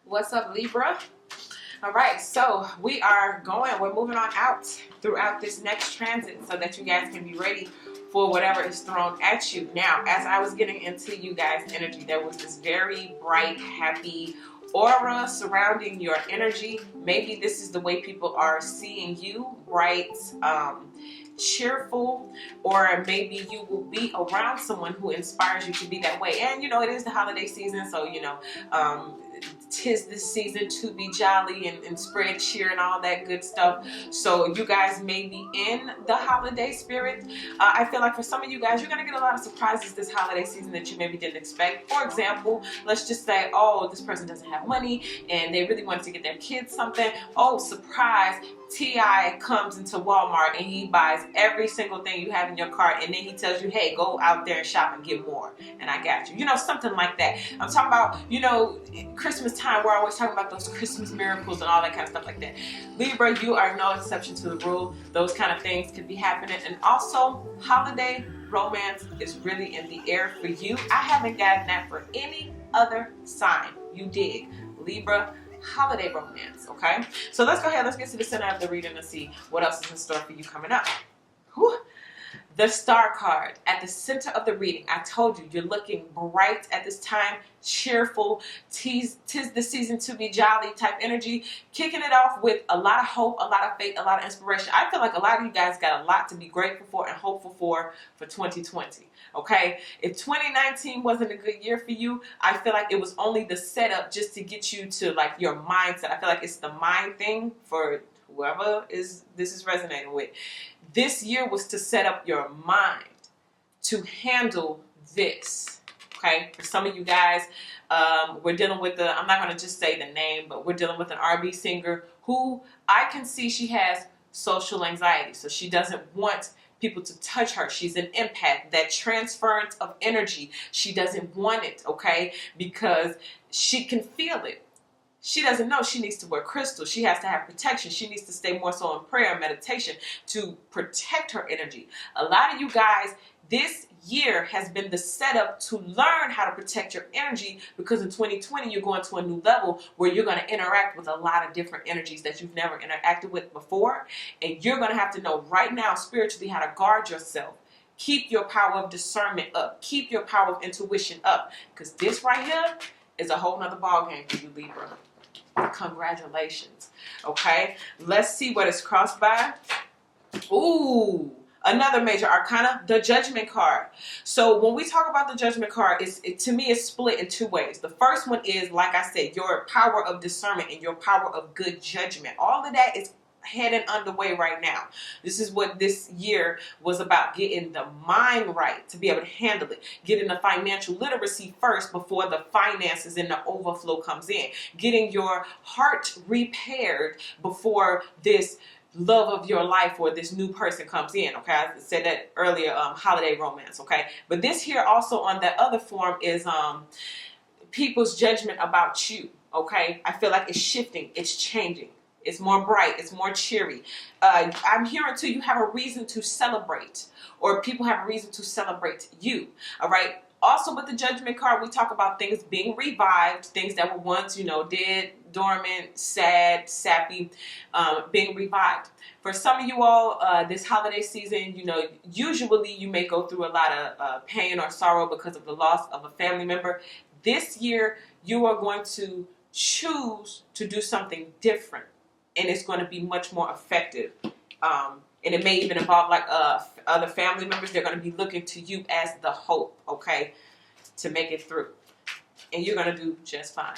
What's up, Libra? All right, so we're moving on out throughout this next transit so that you guys can be ready for whatever is thrown at you. Now, as I was getting into you guys' energy, there was this very bright, happy aura surrounding your energy. Maybe this is the way people are seeing you, bright, cheerful, or maybe you will be around someone who inspires you to be that way. And it is the holiday season, so tis this season to be jolly and spread cheer and all that good stuff. So you guys may be in the holiday spirit. I feel like for some of you guys, you're going to get a lot of surprises this holiday season that you maybe didn't expect. For example, let's just say, oh, this person doesn't have money and they really wanted to get their kids something. Oh, surprise. T.I. comes into Walmart and he buys every single thing you have in your cart, and then he tells you, hey, go out there and shop and get more, and I got you. Something like that. I'm talking about, Christmas time, we're always talking about those Christmas miracles and all that kind of stuff like that. Libra, you are no exception to the rule. Those kind of things could be happening. And also, holiday romance is really in the air for you. I haven't gotten that for any other sign. You dig? Libra, holiday romance, okay? So let's go ahead, let's get to the center of the reading and see what else is in store for you coming up. Whew. The Star card at the center of the reading. I told you, you're looking bright at this time, cheerful, tis the season to be jolly type energy, kicking it off with a lot of hope, a lot of faith, a lot of inspiration. I feel like a lot of you guys got a lot to be grateful for and hopeful for 2020, okay? If 2019 wasn't a good year for you, I feel like it was only the setup just to get you to like your mindset. I feel like it's the mind thing for whoever this is resonating with. This year was to set up your mind to handle this, okay? For some of you guys, we're dealing with I'm not going to just say the name, but we're dealing with an R&B singer who I can see she has social anxiety. So she doesn't want people to touch her. She's an empath. That transference of energy, she doesn't want it, okay? Because she can feel it. She doesn't know she needs to wear crystals. She has to have protection. She needs to stay more so in prayer and meditation to protect her energy. A lot of you guys, this year has been the setup to learn how to protect your energy, because in 2020 you're going to a new level where you're going to interact with a lot of different energies that you've never interacted with before. And you're going to have to know right now spiritually how to guard yourself. Keep your power of discernment up. Keep your power of intuition up. Because this right here is a whole nother ballgame for you, Libra. Congratulations. Okay, let's see what is crossed by. Ooh, another major arcana, the Judgment card. So when we talk about the Judgment card, to me it's split in two ways. The first one is, like I said, your power of discernment and your power of good judgment. All of that is heading underway right now. This is what this year was about, getting the mind right to be able to handle it, getting the financial literacy first before the finances and the overflow comes in, getting your heart repaired before this love of your life or this new person comes in, okay? I said that earlier, holiday romance, okay? But this here also on that other form is people's judgment about you, okay? I feel like it's shifting, it's changing. It's more bright. It's more cheery. I'm hearing too, you have a reason to celebrate, or people have a reason to celebrate you. All right. Also with the Judgment card, we talk about things being revived, things that were once, dead, dormant, sad, sappy, being revived. For some of you all, this holiday season, usually you may go through a lot of pain or sorrow because of the loss of a family member. This year, you are going to choose to do something different. And it's going to be much more effective. And it may even involve like other family members. They're going to be looking to you as the hope, okay, to make it through. And you're going to do just fine.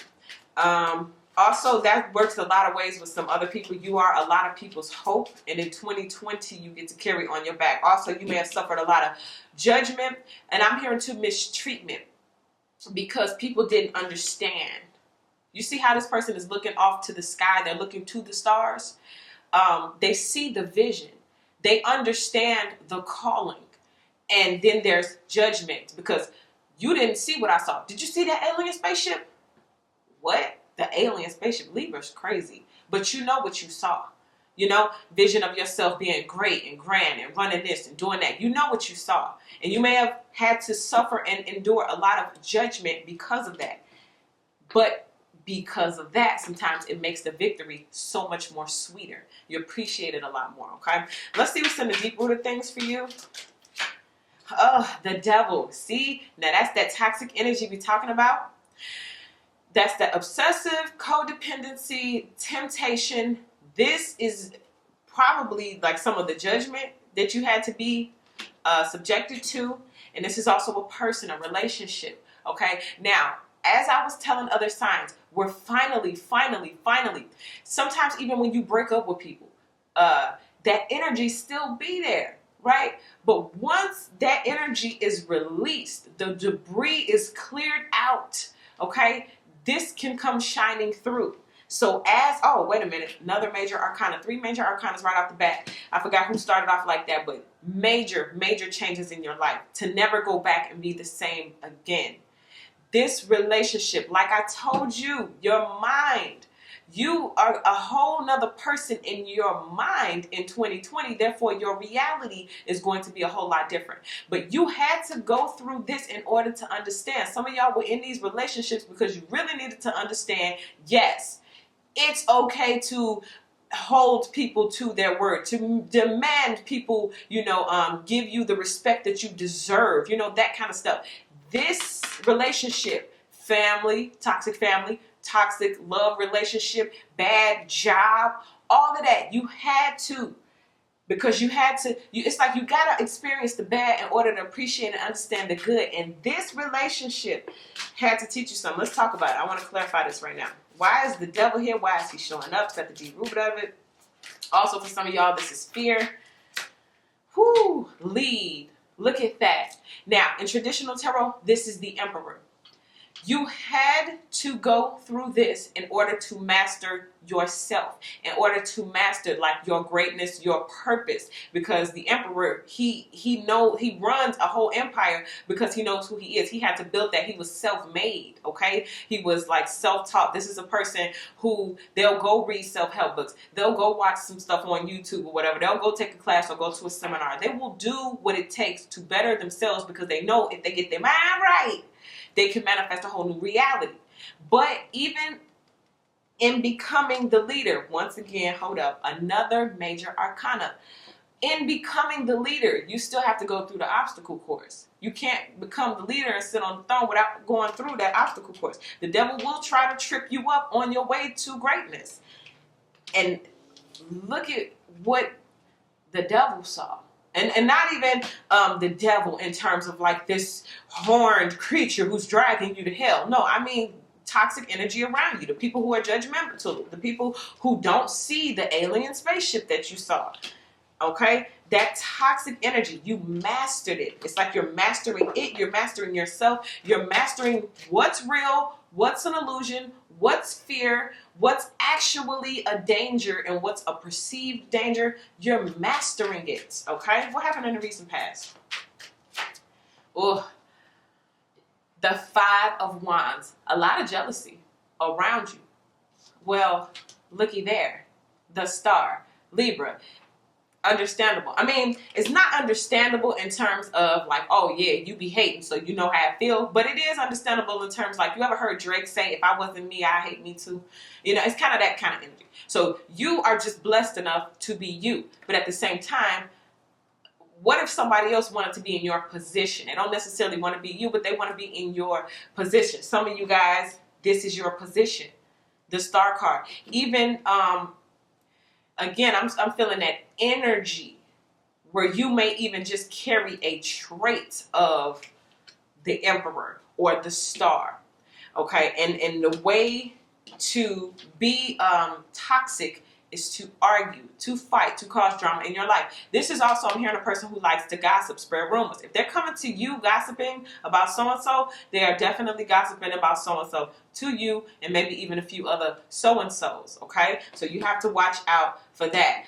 Also, that works a lot of ways with some other people. You are a lot of people's hope. And in 2020, you get to carry on your back. Also, you may have suffered a lot of judgment. And I'm hearing too, mistreatment. Because people didn't understand. You see how this person is looking off to the sky? They're looking to the stars. They see the vision. They understand the calling. And then there's judgment because you didn't see what I saw. Did you see that alien spaceship? What? The alien spaceship? Libra's crazy. But you know what you saw. Vision of yourself being great and grand and running this and doing that. You know what you saw. And you may have had to suffer and endure a lot of judgment because of that. But because of that, sometimes it makes the victory so much more sweeter. You appreciate it a lot more, okay? Let's see what's in the deep-rooted things for you. Oh, the devil. See? Now that's that toxic energy we're talking about. That's the obsessive, codependency, temptation. This is probably like some of the judgment that you had to be subjected to. And this is also a person, a relationship, okay? Now, as I was telling other signs, we're finally, sometimes even when you break up with people, that energy still be there, right? But once that energy is released, the debris is cleared out, okay? This can come shining through. So oh, wait a minute, another major arcana, 3 major arcanas right off the bat. I forgot who started off like that, but major changes in your life to never go back and be the same again. This relationship, like I told you, your mind, you are a whole nother person in your mind in 2020. Therefore, your reality is going to be a whole lot different. But you had to go through this in order to understand. Some of y'all were in these relationships because you really needed to understand, yes, it's okay to hold people to their word, to demand people, give you the respect that you deserve, that kind of stuff. This relationship, family, toxic love relationship, bad job, all of that, you had to, because it's like you got to experience the bad in order to appreciate and understand the good. And this relationship had to teach you something. Let's talk about it. I want to clarify this right now. Why is the devil here? Why is he showing up? It's got the deep root of it. Also, for some of y'all, this is fear. Lead. Look at that. Now, in traditional tarot, this is the emperor. You had to go through this in order to master yourself, in order to master like your greatness, your purpose, because the emperor, he runs a whole empire because he knows who he is. He had to build that. He was self-made, okay? He was like self-taught. This is a person who they'll go read self-help books. They'll go watch some stuff on YouTube or whatever. They'll go take a class or go to a seminar. They will do what it takes to better themselves because they know if they get their mind right, they can manifest a whole new reality. But even in becoming the leader, once again, hold up, another major arcana. In becoming the leader, you still have to go through the obstacle course. You can't become the leader and sit on the throne without going through that obstacle course. The devil will try to trip you up on your way to greatness. And look at what the devil saw. And not even the devil in terms of like this horned creature who's dragging you to hell. No, I mean toxic energy around you. The people who are judgmental. The people who don't see the alien spaceship that you saw. Okay? That toxic energy, you mastered it. It's like you're mastering it. You're mastering yourself. You're mastering what's real, what's an illusion, what's fear, what's actually a danger, and what's a perceived danger. You're mastering it, okay? What happened in the recent past? Oh, the 5 of Wands. A lot of jealousy around you. Well, looky there. The Star. Libra. Understandable. I mean, it's not understandable in terms of like, oh yeah, you be hating, so you know how I feel. But it is understandable in terms like, you ever heard Drake say, if I wasn't me, I hate me too. It's kind of that kind of energy. So you are just blessed enough to be you. But at the same time, what if somebody else wanted to be in your position? They don't necessarily want to be you, but they want to be in your position. Some of you guys, this is your position. The Star card. Even, again, I'm feeling that energy where you may even just carry a trait of the Emperor or the Star, okay? And the way to be toxic is to argue, to fight, to cause drama in your life. This is also, I'm hearing a person who likes to gossip, spread rumors. If they're coming to you gossiping about so-and-so, they are definitely gossiping about so-and-so to you and maybe even a few other so-and-sos, okay? So you have to watch out for that.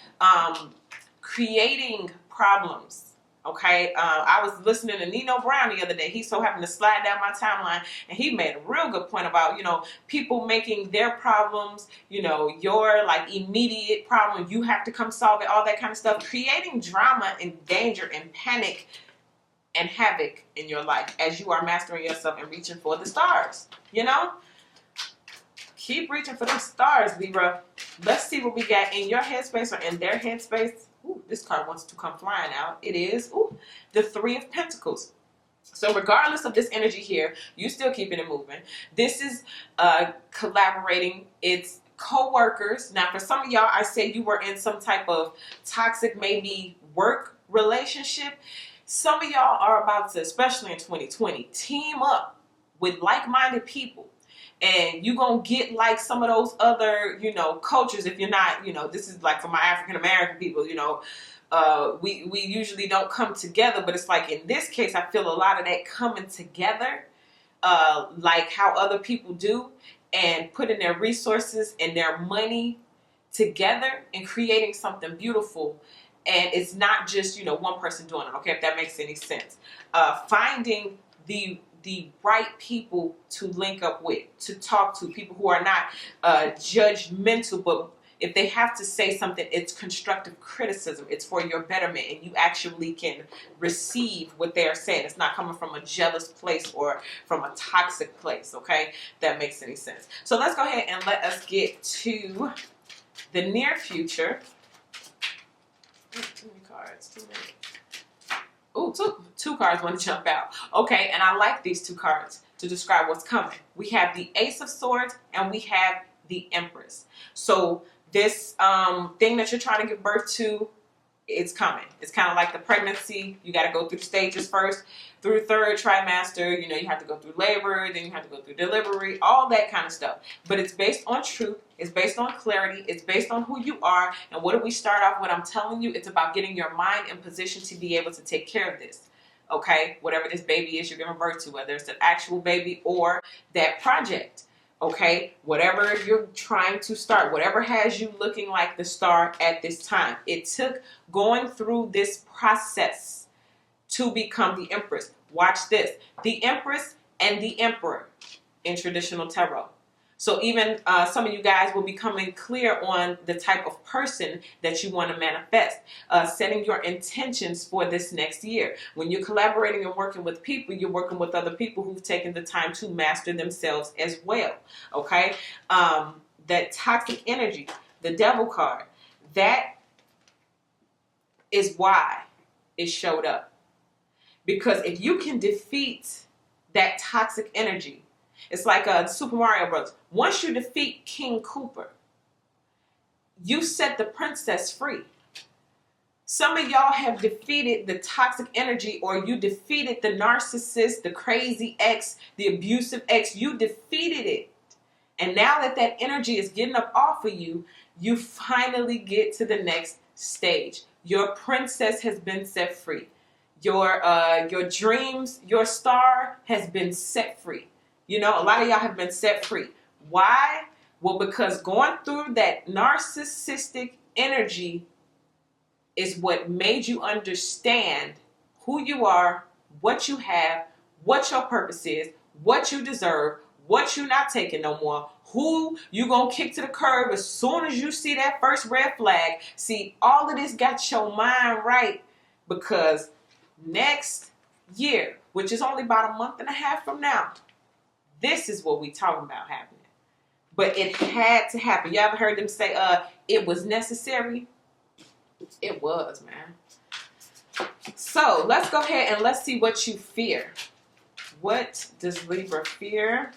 Creating problems. Okay, I was listening to Nino Brown the other day. He so happened to slide down my timeline, and he made a real good point about, people making their problems, your like immediate problem. You have to come solve it, all that kind of stuff. Creating drama and danger and panic and havoc in your life as you are mastering yourself and reaching for the stars, Keep reaching for them stars, Libra. Let's see what we got in your headspace or in their headspace. Ooh, this card wants to come flying out. It is the Three of Pentacles. So regardless of this energy here, you still keeping it moving. This is collaborating. It's co-workers. Now, for some of y'all, I say you were in some type of toxic, maybe work relationship. Some of y'all are about to, especially in 2020, team up with like-minded people. And you're going to get like some of those other, cultures. If you're not, this is like for my African-American people, we usually don't come together. But it's like in this case, I feel a lot of that coming together, like how other people do, and putting their resources and their money together and creating something beautiful. And it's not just, one person doing it. Okay, if that makes any sense. Finding the right people to link up with, to talk to, people who are not judgmental, but if they have to say something, it's constructive criticism. It's for your betterment, and you actually can receive what they're saying. It's not coming from a jealous place or from a toxic place, okay? That makes any sense. So let's go ahead and let us get to the near future. Too many cards, too many. Ooh, two cards want to jump out. Okay, and I like these two cards to describe what's coming. We have the Ace of Swords and we have the Empress. So this thing that you're trying to give birth to, it's coming. It's kind of like the pregnancy. You got to go through stages first. Through third trimester, you have to go through labor, then you have to go through delivery, all that kind of stuff. But it's based on truth. It's based on clarity. It's based on who you are. And what do we start off with? I'm telling you, it's about getting your mind in position to be able to take care of this. Okay? Whatever this baby is you're giving birth to, whether it's an actual baby or that project. Okay? Whatever you're trying to start, whatever has you looking like the star at this time. It took going through this process to become the Empress. Watch this. The Empress and the Emperor in traditional tarot. So even some of you guys will be coming clear on the type of person that you want to manifest. Setting your intentions for this next year. When you're collaborating and working with people, you're working with other people who've taken the time to master themselves as well. Okay? That toxic energy, the Devil card, that is why it showed up. Because if you can defeat that toxic energy, it's like Super Mario Bros. Once you defeat King Koopa, you set the princess free. Some of y'all have defeated the toxic energy, or you defeated the narcissist, the crazy ex, the abusive ex. You defeated it. And now that that energy is getting up off of you, you finally get to the next stage. Your princess has been set free. Your dreams, your star has been set free. A lot of y'all have been set free. Why? Well, because going through that narcissistic energy is what made you understand who you are, what you have, what your purpose is, what you deserve, what you're not taking no more, who you gonna kick to the curb as soon as you see that first red flag. See, all of this got your mind right, because next year, which is only about a month and a half from now, this is what we talking about happening. But it had to happen. You ever heard them say, it was necessary? It was, man. So let's go ahead and let's see what you fear. What does Libra fear?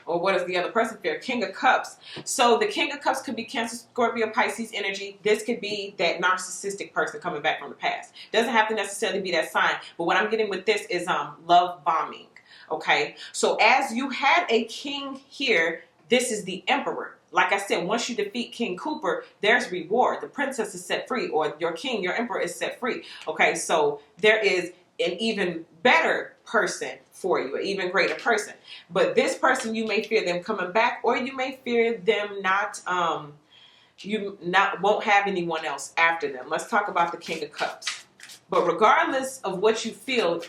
Or what does the other person fear? King of Cups. So the King of Cups could be Cancer, Scorpio, Pisces energy. This could be that narcissistic person coming back from the past. Doesn't have to necessarily be that sign. But what I'm getting with this is love bombing. Okay? So as you had a king here, this is the Emperor. Like I said, once you defeat King Koopa, there's reward. The princess is set free, or your king, your emperor is set free. Okay? So there is an even better person for you, an even greater person. But this person, you may fear them coming back, or you may fear them won't have anyone else after them. Let's talk about the King of Cups. But regardless of what you feel,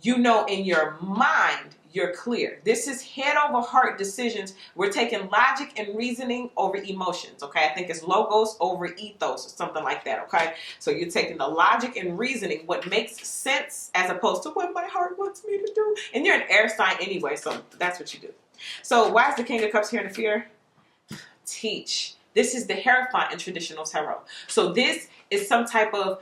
in your mind, you're clear. This is head over heart decisions. We're taking logic and reasoning over emotions, okay? I think it's logos over ethos or something like that, okay? So you're taking the logic and reasoning, what makes sense, as opposed to what my heart wants me to do. And you're an air sign anyway, so that's what you do. So why is the King of Cups here in the fear? Teach. This is the Hierophant in traditional tarot. So this is some type of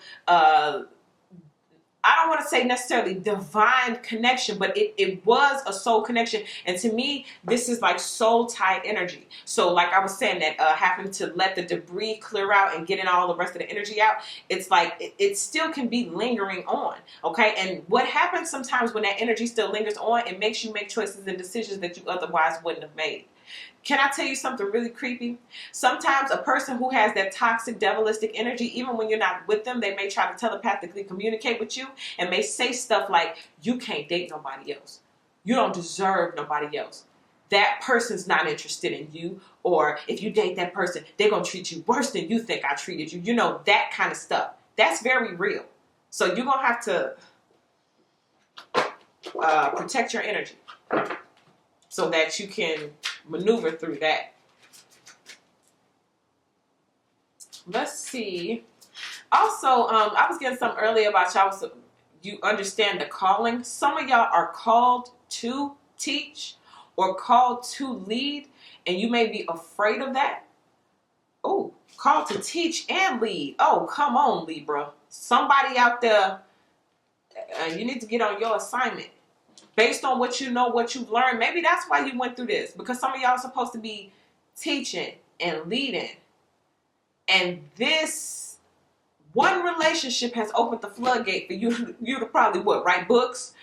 I don't want to say necessarily divine connection, but it was a soul connection. And to me, this is like soul tie energy. So like I was saying, that having to let the debris clear out and getting all the rest of the energy out, it's like it still can be lingering on. Okay. And what happens sometimes when that energy still lingers on, it makes you make choices and decisions that you otherwise wouldn't have made. Can I tell you something really creepy? Sometimes a person who has that toxic, devilistic energy, even when you're not with them, they may try to telepathically communicate with you and may say stuff like, you can't date nobody else. You don't deserve nobody else. That person's not interested in you. Or if you date that person, they're going to treat you worse than you think I treated you. You know, that kind of stuff. That's very real. So you're going to have to protect your energy so that you can maneuver through that. Let's see. Also, I was getting some earlier about y'all. So you understand the calling. Some of y'all are called to teach or called to lead, and you may be afraid of that. Oh, called to teach and lead. Oh, come on, Libra. Somebody out there, you need to get on your assignment. Based on what you know, what you've learned, maybe that's why you went through this. Because some of y'all are supposed to be teaching and leading. And this one relationship has opened the floodgate for you to probably what? Write books,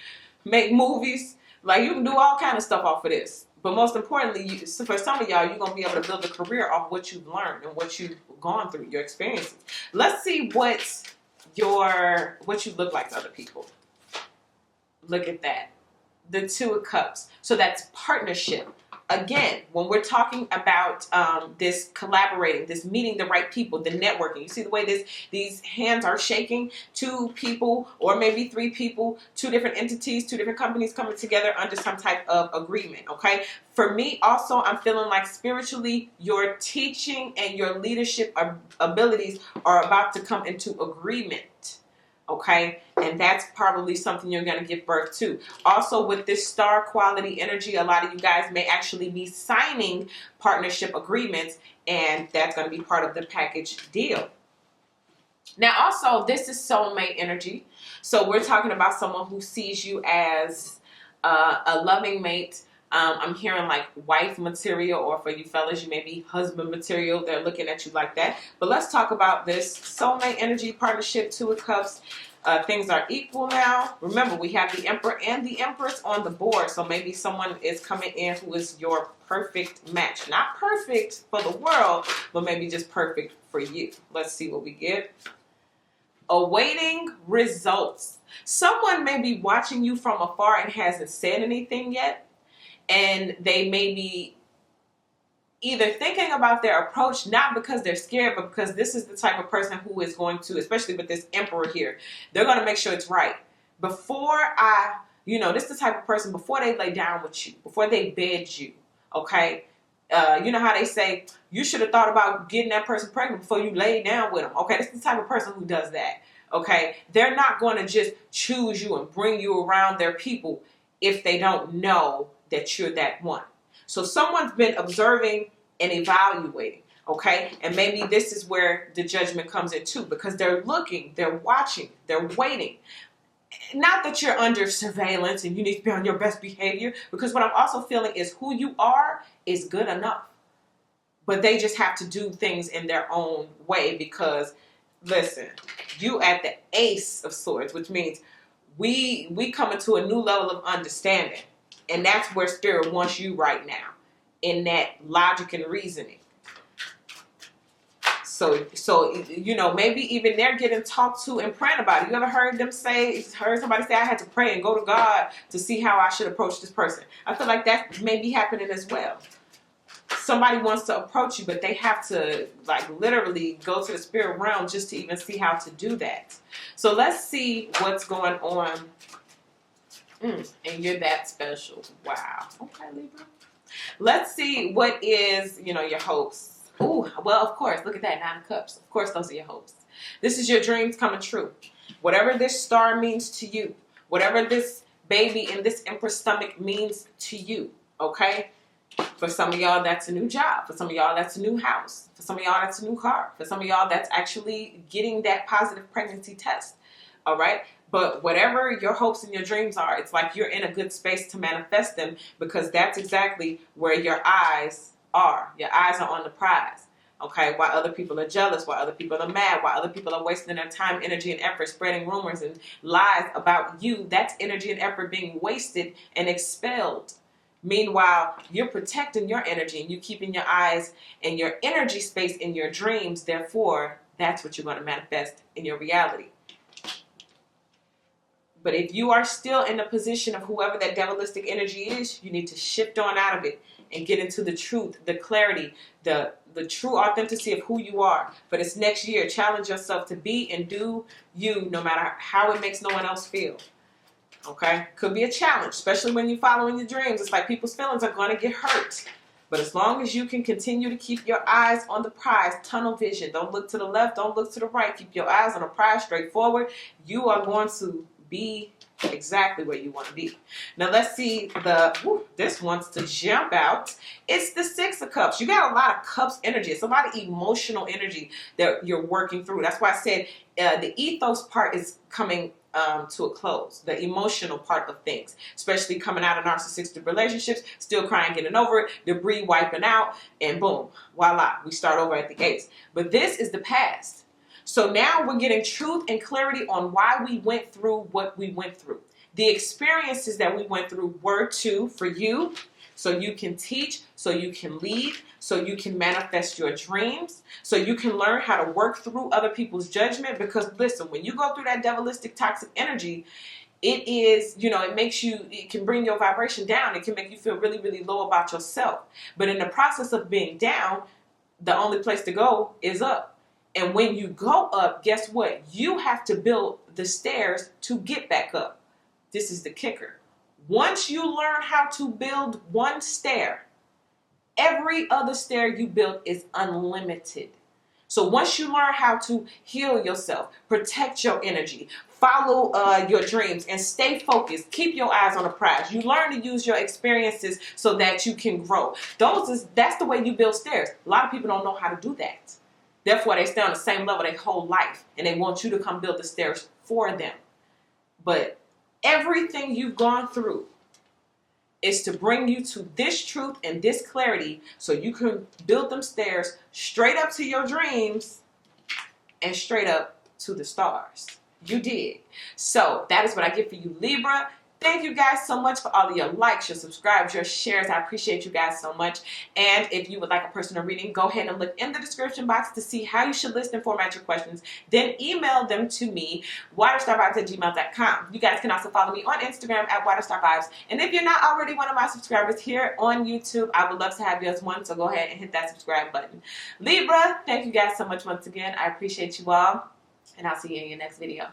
make movies. Like you can do all kind of stuff off of this. But most importantly, for some of y'all, you're going to be able to build a career off what you've learned and what you've gone through, your experiences. Let's see what you look like to other people. Look at that. The Two of Cups. So that's partnership. Again, when we're talking about this collaborating, this meeting the right people, the networking. You see the way these hands are shaking? Two people or maybe three people, two different entities, two different companies coming together under some type of agreement. Okay. For me, also, I'm feeling like spiritually, your teaching and your leadership abilities are about to come into agreement. Okay, and that's probably something you're going to give birth to. Also, with this star quality energy, a lot of you guys may actually be signing partnership agreements, and that's going to be part of the package deal. Now, also, this is soulmate energy. So we're talking about someone who sees you as a loving mate. I'm hearing like wife material, or for you fellas, you may be husband material. They're looking at you like that. But let's talk about this soulmate energy, partnership, Two of Cups. Things are equal now. Remember, we have the Emperor and the Empress on the board. So maybe someone is coming in who is your perfect match. Not perfect for the world, but maybe just perfect for you. Let's see what we get. Awaiting results. Someone may be watching you from afar and hasn't said anything yet. And they may be either thinking about their approach, not because they're scared, but because this is the type of person who is going to, especially with this Emperor here, they're going to make sure it's right. Before this is the type of person, before they lay down with you, before they bed you, okay? You know how they say, you should have thought about getting that person pregnant before you lay down with them. Okay, this is the type of person who does that. Okay, they're not going to just choose you and bring you around their people if they don't know that you're that one. So someone's been observing and evaluating, okay? And maybe this is where the judgment comes in too, because they're looking, they're watching, they're waiting. Not that you're under surveillance and you need to be on your best behavior, because what I'm also feeling is who you are is good enough. But they just have to do things in their own way because, listen, you at the Ace of Swords, which means we come into a new level of understanding. And that's where Spirit wants you right now, in that logic and reasoning. So maybe even they're getting talked to and praying about it. You ever heard somebody say, I had to pray and go to God to see how I should approach this person? I feel like that may be happening as well. Somebody wants to approach you, but they have to literally go to the spirit realm just to even see how to do that. So let's see what's going on. And you're that special. Wow. Okay, Libra. Let's see what is, your hopes. Ooh, well, of course, look at that, 9 of Cups. Of course, those are your hopes. This is your dreams coming true. Whatever this star means to you, whatever this baby in this Empress stomach means to you, okay? For some of y'all, that's a new job. For some of y'all, that's a new house. For some of y'all, that's a new car. For some of y'all, that's actually getting that positive pregnancy test. All right? But whatever your hopes and your dreams are, it's like you're in a good space to manifest them, because that's exactly where your eyes are. Your eyes are on the prize. Okay, while other people are jealous, while other people are mad, while other people are wasting their time, energy, and effort spreading rumors and lies about you, that's energy and effort being wasted and expelled. Meanwhile, you're protecting your energy and you're keeping your eyes and your energy space in your dreams. Therefore, that's what you're going to manifest in your reality. But if you are still in the position of whoever that devilistic energy is, you need to shift on out of it and get into the truth, the clarity, the true authenticity of who you are. For this next year, challenge yourself to be and do you, no matter how it makes no one else feel. Okay? Could be a challenge, especially when you're following your dreams. It's like people's feelings are going to get hurt. But as long as you can continue to keep your eyes on the prize, tunnel vision, don't look to the left, don't look to the right, keep your eyes on the prize straight forward, you are going to be exactly where you want to be. Now let's see this wants to jump out. It's the Six of Cups. You got a lot of cups energy. It's a lot of emotional energy that you're working through. That's why I said the ethos part is coming to a close. The emotional part of things, especially coming out of narcissistic relationships, still crying, getting over it, debris wiping out, and boom, voila, we start over at the Ace. But this is the past. So now we're getting truth and clarity on why we went through what we went through. The experiences that we went through were for you, so you can teach, so you can lead, so you can manifest your dreams, so you can learn how to work through other people's judgment. Because listen, when you go through that devilistic toxic energy, it is, it can bring your vibration down. It can make you feel really, really low about yourself. But in the process of being down, the only place to go is up. And when you go up, guess what? You have to build the stairs to get back up. This is the kicker. Once you learn how to build one stair, every other stair you build is unlimited. So once you learn how to heal yourself, protect your energy, follow your dreams, and stay focused, keep your eyes on the prize, you learn to use your experiences so that you can grow. That's the way you build stairs. A lot of people don't know how to do that. Therefore, they stay on the same level their whole life, and they want you to come build the stairs for them. But everything you've gone through is to bring you to this truth and this clarity so you can build them stairs straight up to your dreams and straight up to the stars. You did. So that is what I get for you, Libra. Thank you guys so much for all of your likes, your subscribes, your shares. I appreciate you guys so much. And if you would like a personal reading, go ahead and look in the description box to see how you should list and format your questions. Then email them to me, waterstarvibes@gmail.com. You guys can also follow me on Instagram at waterstarvibes. And if you're not already one of my subscribers here on YouTube, I would love to have you as one. So go ahead and hit that subscribe button. Libra, thank you guys so much once again. I appreciate you all. And I'll see you in your next video.